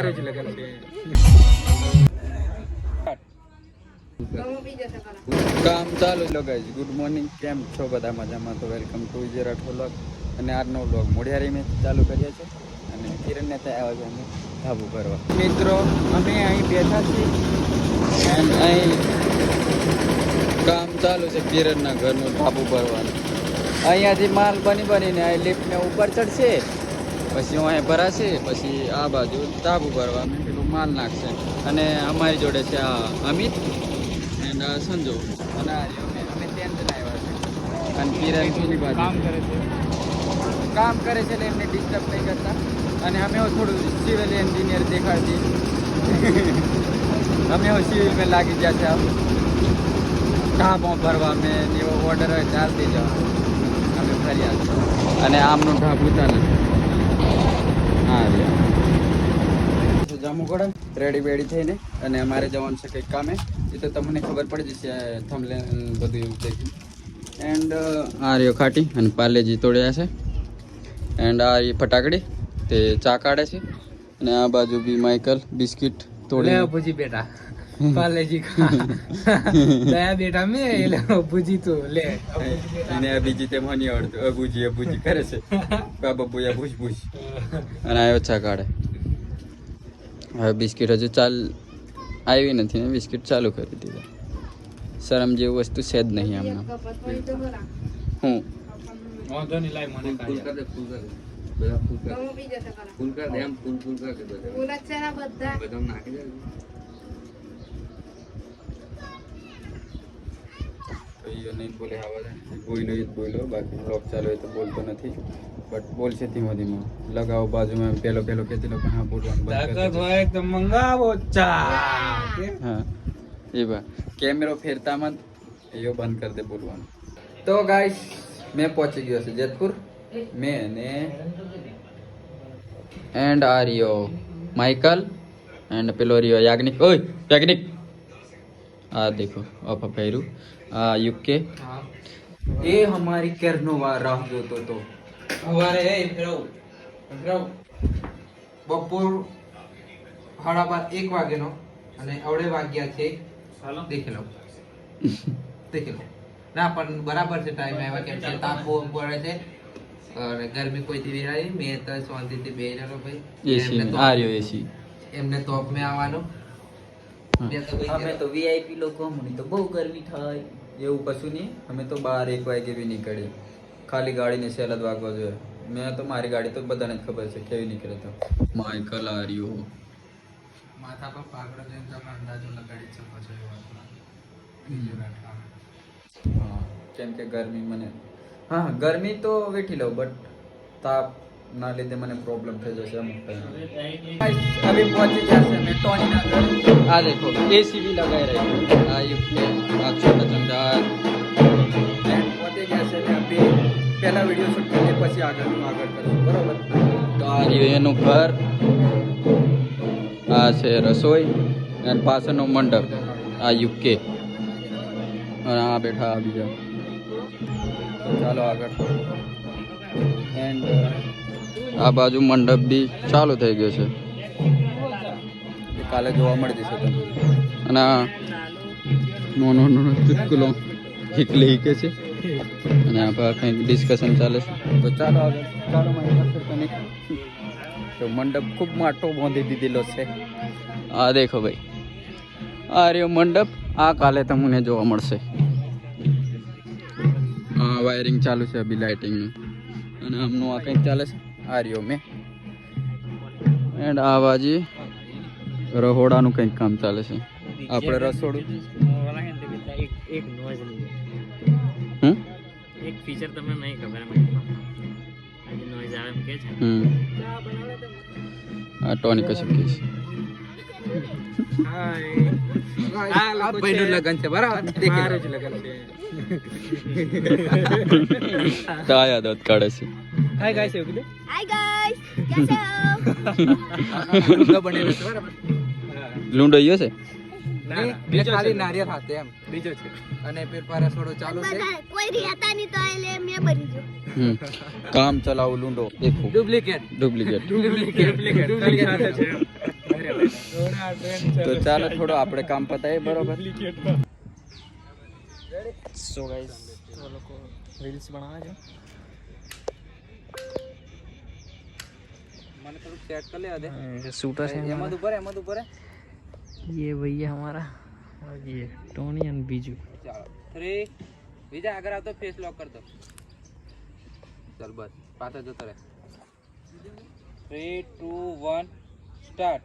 કામ ચાલુ લો guys. Good morning, કેમ છો બધા? મજામાં? તો વેલકમ ટુ ઇઝરાઠ વ્લોગ. અને આજનો વ્લોગ મોઢિયારી મેં ચાલુ કરીએ છીએ અને કિરણને ત્યાં આવ્યા છે અમે ધાબુ કરવા. મિત્રો અમે અહીં બેઠા છીએ અને અહીં કામ ચાલુ છે કિરણના ઘરનું ધાબુ ભરવાનું. અહીંયાથી માલ બનીને અહીં લિફ્ટને ઉપર ચડશે, પછી અહીં ભરાશે, પછી આ બાજુ ધાબુ ભરવા પેલું માલ નાખશે. અને અમારી જોડે છે આ અમિત એન્ડ સંજુ અને અમે 10 જણા આવ્યા છે. અને કિરણ પેલી બાજુ કામ કરે છે એટલે એમને ડિસ્ટર્બ નહીં કરતા. અને અમે થોડું સિવિલ એન્જિનિયર દેખાડતી અમે સિવિલમાં લાગી ગયા છે. ધાબો ભરવા મેં એવો ઓર્ડર હોય ચાલ દઈ જવા અમે ફર્યા. અને આમનું ઢાબુ ચાલે હા જામુ ગોડા રેડી બેડી થઈને અને અમારે જવાનું છે કંઈક કામે. એ તો તમને ખબર પડી જશે થંબનેલ બધું એવું દેખી. એન્ડ આ રહ્યો ખાટી અને પાર્લેજી તોડ્યા છે. એન્ડ આ ફટાકડી તે ચા કાઢે છે. અને આ બાજુ બી માઇકલ બિસ્કિટ તોડે ભૂજી બેટા પાર્લેજી દયા બેટા મે એટલે ભૂજી તો લે અને આ બીજી તેમ હની આવડતું અબુજી કરે છે બાબુયા ભૂજ અને આવ્યો ચા કાઢે. હવે બિસ્કિટ હજુ આવી નથી ને બિસ્કિટ ચાલુ કરી દીધા. શરમ જેવું વસ્તુ છે જ નહીં આમના. હું નહીં બોલે કોઈનો જ બોલો, બાકી બ્લોગ ચાલુ હોય તો બોલતો નથી. બટ બોલશે ધીમો ધીમો. લગાવો બાજુમાં પેલો ખેતી લો પણ હા બોલવાનું હા એ બા કેમેરો ફેરતા મત એયો બંધ કરી દે બોલવાનું. તો ગાઈસ મેં પહોંચી ગયો છે જેતપુર મેં ને એન્ડ આ રહ્યો માઇકલ એન્ડ પેલો રહ્યો યાજ્ઞિક. ઓય યાજ્ઞિક આ દેખો ઓફ પહેર્યું આ યુકે એ હમારી કેરનો રાહ જોતો તો સવારે બપોર 1:30 વાગ્યાનો અને અવડે વાગ્યા છે. દેખી લો ના પણ બરાબર છે ટાઈમ આવ્યા કેમ કે તાપ બહુ પડે છે અને ગરમી કોઈ થી નહીં. મેં તો શાંતિથી બેહી રહ્યો ભાઈ. એસી આ રહ્યો એસી એમને તોપ મેં આવવાનું. અમે તો વીઆઈપી લોકો અમને તો બહુ ગરમી થાય એવું કશું નહીં. અમે તો 1 વાગે બી નીકળીએ. ખાલી ગાડીને સેલ જ વાગવા જોઈએ. મેં તો મારી ગાડી તો બધાને જ ખબર છે કેવી નીકળે. તો માઇકલ આ રહ્યો માથા પર પાઘડો જોઈને તમે અંદાજો લગાડી શકો છો. હા કેમ કે ગરમી મને હા ગરમી તો વેઠી લઉં બટ તાપ ના લીધે મને પ્રોબ્લેમ થઈ જશે અમુક ટાઈમ. અભી પહોંચી ગયા છે મેં ટોનીના ઘર. આ દેખો એસી भी लगाई रही આ યુકે આ છોટા ચંદા પહોંચી ગયા છે ને અભી પહેલા વિડિયો શૂટ કરીએ પછી આગળ કરીશું બરોબર. તો આ રહ્યું એનું ઘર, આ છે રસોઈ અને પાછળનો મંડપ આ યુકે અને આ બેઠા આ બીજા. ચાલો આગળ. એન્ડ આ બાજુ મંડપ બી ચાલુ થઈ ગયો છે. કાલે જોવા મળી જશે તમને. અને આ નાનો ચુટકુલો હિકલે હિકે છે અને આ પર કંઈક ડિસ્કશન ચાલે છે. તો ચાલો આગળ ચાલો મારી પાસે કનેક્ટ. તો મંડપ ખૂબ મોટો બાંધી દીધેલો છે. આ દેખો ભાઈ આ રહ્યો મંડપ. આ કાલે તમને જોવા મળશે. હા વાયરિંગ ચાલુ છે અભી લાઇટિંગનું. અને આમનું આ કંઈક ચાલે છે. આ રહ્યો મેં એન્ડ આ બાજુ રહોડાનું કંઈક કામ ચાલે છે. આપણે રસોડું એક ફીચર તમને નહીં ખબર નોઈઝ આવે એમ કે છે. આ ટોની કશું કે છે. આ ભાઈનું લગન છે બરાબર. મારું જ લગન છે. કાયા દોત કાઢે છે. હાય ગાઈસ એવું કીધું. Hi guys, कैसे हो? લૂંડો બનેલો છે બરાબર. લૂંડો ઈયો છે. બીજો ખાલી નારિયેળ હાથે એમ બીજો છે. અને પેર પર રસોડો ચાલુ છે. कोई रहता नहीं तो आइले मैं बनी जो. કામ ચલાવ લૂંડો દેખો ડુપ્લિકેટ ડુપ્લિકેટ ડુપ્લિકેટ તો ચાલો થોડો આપણે કામ પતાવીએ બરોબર. સો ગાઈસ તો લોકો રીલ્સ બનાવે છે. મને થોડું સેટ કરી લેવા દે. शूटर है એમાં ઉપર ये भैया हमारा और ये टोनी एंड बीजू. ચાલો 3 વિજા આગળ આવતો ફેસ લોક કર દો. ચાલ બસ પાછા જતો રહે. 3 2 1 સ્ટાર્ટ.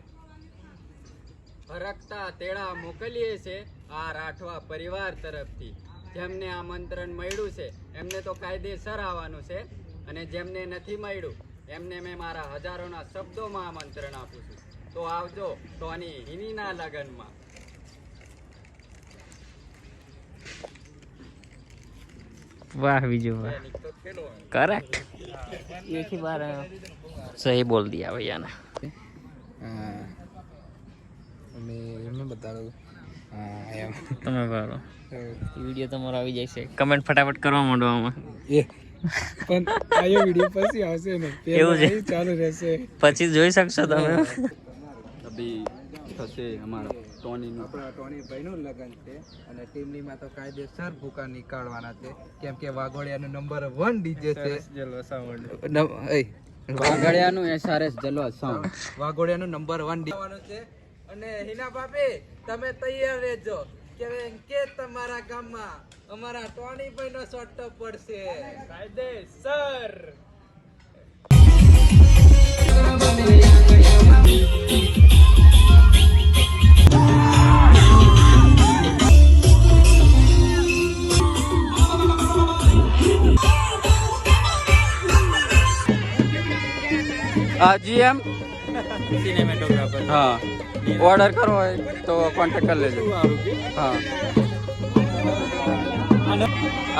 ફરકતા તેડા મોકલીએ છે આ રાઠવા પરિવાર તરફથી. જેમને આમંત્રણ મળ્યું છે એમને તો કાયદેસર આવવાનું છે, અને જેમને નથી મળ્યું એમને મેં મારા હજારોના શબ્દોમાં આમંત્રણ આપું છું. તો આવજો ટોની હિનીના લગનમાં. वाह बीजू वाह, करेक्ट. एक ही बार सही बोल दिया भैया ने. मैं बता रहा हूँ. તમે કરો વિડીયો તમારો આવી જાય છે. કમેન્ટ ફટાફટ કરવા માંડો આમાં. પણ આયો વિડિયો પછી આવશે ને, એવું છે, ચાલુ રહેશે. પછી જોઈ શકશો તમે. અભી થશે અમારા ટોનીનું. આપણા ટોની ભાઈનું લગન છે અને ટીમની માં તો કાયદેસર ભૂકા નીકાળવાના છે, કેમ કે વાઘોડિયાનું નંબર 1 ડીજે છે. વાગડિયાનું SRS જલવા સાઉન્ડ. વાઘોડિયાનું નંબર 1 ડીજે છે. અને હિના ભાભી તમે તૈયાર રહેજો, કે તમારા ગામમાં અમારા ટોની ભાઈનો શોટ પડશે કાયદેસર. GM cinematographer. હા, ઓર્ડર કરવો હોય તો કોન્ટેક્ટ કરી લેજો. હા,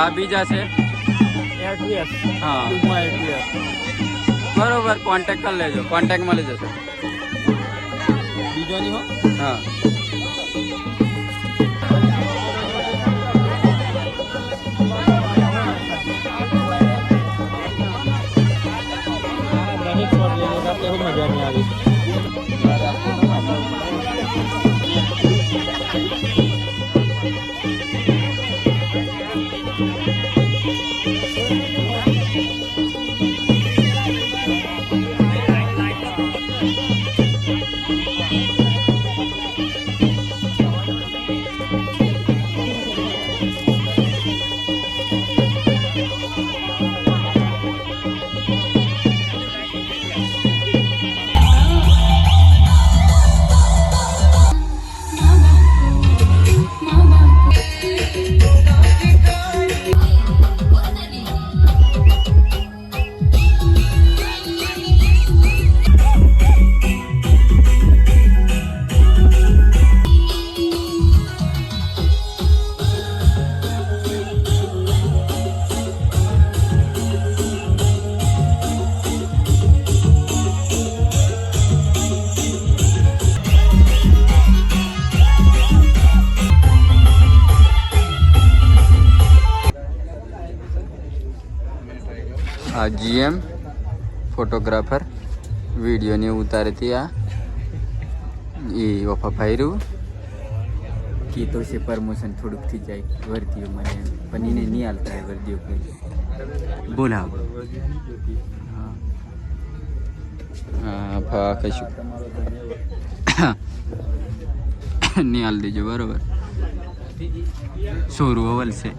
આ બીજા છે. હા બરોબર, કોન્ટેક્ટ કરી લેજો, કોન્ટેક્ટ મળી જશે. બીજો ની હો. હા મજા નહીં આવી. આ GM ફોટોગ્રાફર વિડીયોની ઉતારતી. આ એ વફા ભાઈરું કીધું છે પ્રમોશન થોડુંક થઈ જાય વર્દીઓ મને, પણ એને નહીં હાલતા વર્દીઓ કોઈ બોલાવ. હા ભા કશું નહીં હાલ દેજો બરોબર. સોરું અવલ છે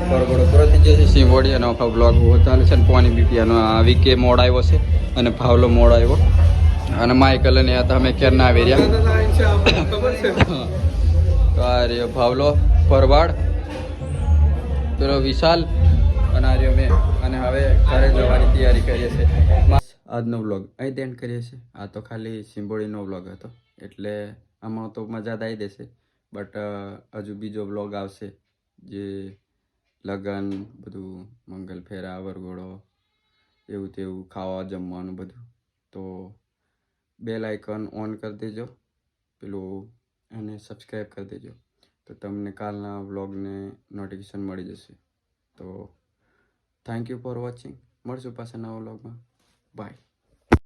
બરોબર. પૂરો થઈ જશે સિંહોડી અને આખા બ્લોગ ચાલે છે. પોની બીપિયાનો આ વીકે મોડ આવ્યો છે અને ભાવલો મોડ આવ્યો, અને માઇકલ અને અમે ક્યારના આવી રહ્યા. તો આ રહ્યો ભાવલો પરવાડ, પેલો વિશાલ અને આ રહ્યો મેં, અને હવે ઘરે જવાની તૈયારી કરીએ છીએ. આજનો વ્લોગ અહીં એન્ડ કરીએ છીએ. આ તો ખાલી સિંબોડીનો વ્લોગ હતો, એટલે આમાં તો મજા જ આવી દેશે. બટ હજુ બીજો વ્લોગ આવશે, જે લગન બધું, મંગલ ફેરા, વરઘોડો, એવું તેવું, ખાવા જમવાનું બધું. તો બેલ આઇકન ઓન કરી દેજો, પેલું એને સબસ્ક્રાઈબ કરી દેજો, તો તમને કાલના વ્લોગને નોટિફિકેશન મળી જશે. તો થેન્ક યુ ફોર વોચિંગ. મળશું પાછા નવા વ્લોગમાં. બાય.